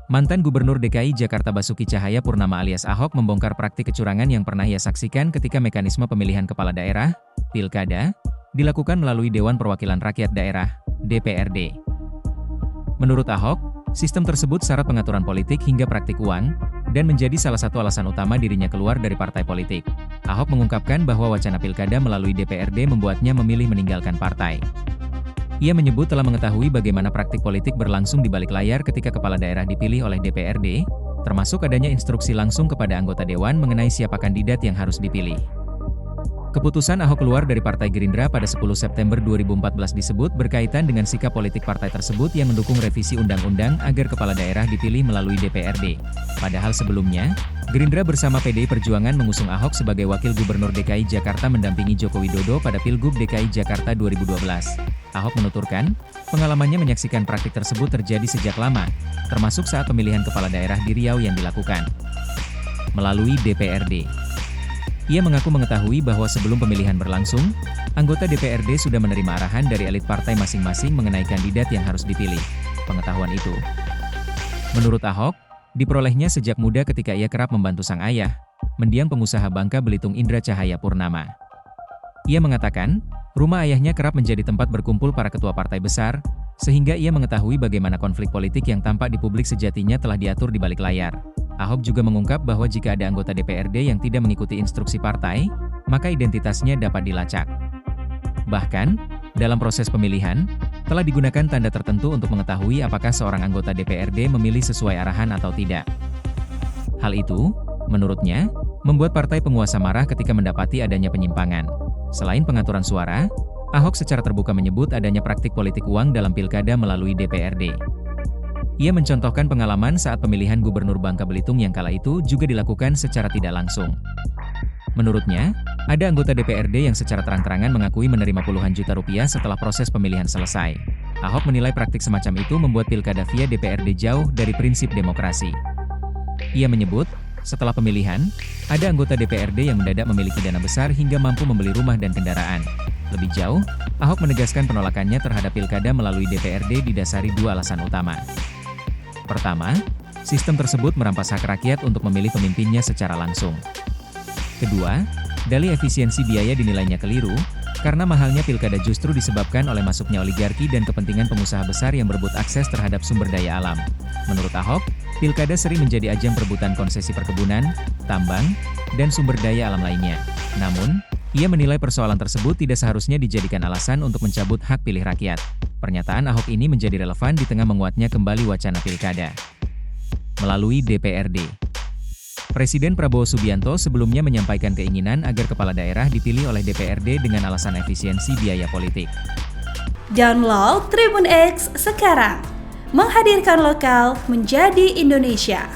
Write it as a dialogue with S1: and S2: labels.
S1: Mantan Gubernur DKI Jakarta Basuki Cahayapurnama alias Ahok membongkar praktik kecurangan yang pernah ia saksikan ketika mekanisme pemilihan kepala daerah, Pilkada, dilakukan melalui Dewan Perwakilan Rakyat Daerah, DPRD. Menurut Ahok, sistem tersebut syarat pengaturan politik hingga praktik uang, dan menjadi salah satu alasan utama dirinya keluar dari partai politik. Ahok mengungkapkan bahwa wacana Pilkada melalui DPRD membuatnya memilih meninggalkan partai. Ia menyebut telah mengetahui bagaimana praktik politik berlangsung di balik layar ketika kepala daerah dipilih oleh DPRD, termasuk adanya instruksi langsung kepada anggota dewan mengenai siapa kandidat yang harus dipilih. Keputusan Ahok keluar dari Partai Gerindra pada 10 September 2014 disebut berkaitan dengan sikap politik partai tersebut yang mendukung revisi undang-undang agar kepala daerah dipilih melalui DPRD. Padahal sebelumnya, Gerindra bersama PDI Perjuangan mengusung Ahok sebagai Wakil Gubernur DKI Jakarta mendampingi Joko Widodo pada Pilgub DKI Jakarta 2012. Ahok menuturkan, pengalamannya menyaksikan praktik tersebut terjadi sejak lama, termasuk saat pemilihan kepala daerah di Riau yang dilakukan melalui DPRD. Ia mengaku mengetahui bahwa sebelum pemilihan berlangsung, anggota DPRD sudah menerima arahan dari elit partai masing-masing mengenai kandidat yang harus dipilih. Pengetahuan itu, menurut Ahok, diperolehnya sejak muda ketika ia kerap membantu sang ayah, mendiang pengusaha Bangka Belitung Indra Cahayapurnama. Ia mengatakan, rumah ayahnya kerap menjadi tempat berkumpul para ketua partai besar, sehingga ia mengetahui bagaimana konflik politik yang tampak di publik sejatinya telah diatur di balik layar. Ahok juga mengungkap bahwa jika ada anggota DPRD yang tidak mengikuti instruksi partai, maka identitasnya dapat dilacak. Bahkan, dalam proses pemilihan, telah digunakan tanda tertentu untuk mengetahui apakah seorang anggota DPRD memilih sesuai arahan atau tidak. Hal itu, menurutnya, membuat partai penguasa marah ketika mendapati adanya penyimpangan. Selain pengaturan suara, Ahok secara terbuka menyebut adanya praktik politik uang dalam pilkada melalui DPRD. Ia mencontohkan pengalaman saat pemilihan Gubernur Bangka Belitung yang kala itu juga dilakukan secara tidak langsung. Menurutnya, ada anggota DPRD yang secara terang-terangan mengakui menerima puluhan juta rupiah setelah proses pemilihan selesai. Ahok menilai praktik semacam itu membuat pilkada via DPRD jauh dari prinsip demokrasi. Ia menyebut, setelah pemilihan, ada anggota DPRD yang mendadak memiliki dana besar hingga mampu membeli rumah dan kendaraan. Lebih jauh, Ahok menegaskan penolakannya terhadap pilkada melalui DPRD didasari dua alasan utama. Pertama, sistem tersebut merampas hak rakyat untuk memilih pemimpinnya secara langsung. Kedua, dalih efisiensi biaya dinilainya keliru, karena mahalnya pilkada justru disebabkan oleh masuknya oligarki dan kepentingan pengusaha besar yang berebut akses terhadap sumber daya alam. Menurut Ahok, pilkada sering menjadi ajang perebutan konsesi perkebunan, tambang, dan sumber daya alam lainnya. Namun, ia menilai persoalan tersebut tidak seharusnya dijadikan alasan untuk mencabut hak pilih rakyat. Pernyataan Ahok ini menjadi relevan di tengah menguatnya kembali wacana pilkada melalui DPRD. Presiden Prabowo Subianto sebelumnya menyampaikan keinginan agar kepala daerah dipilih oleh DPRD dengan alasan efisiensi biaya politik.
S2: Download Tribun X sekarang, menghadirkan lokal menjadi Indonesia.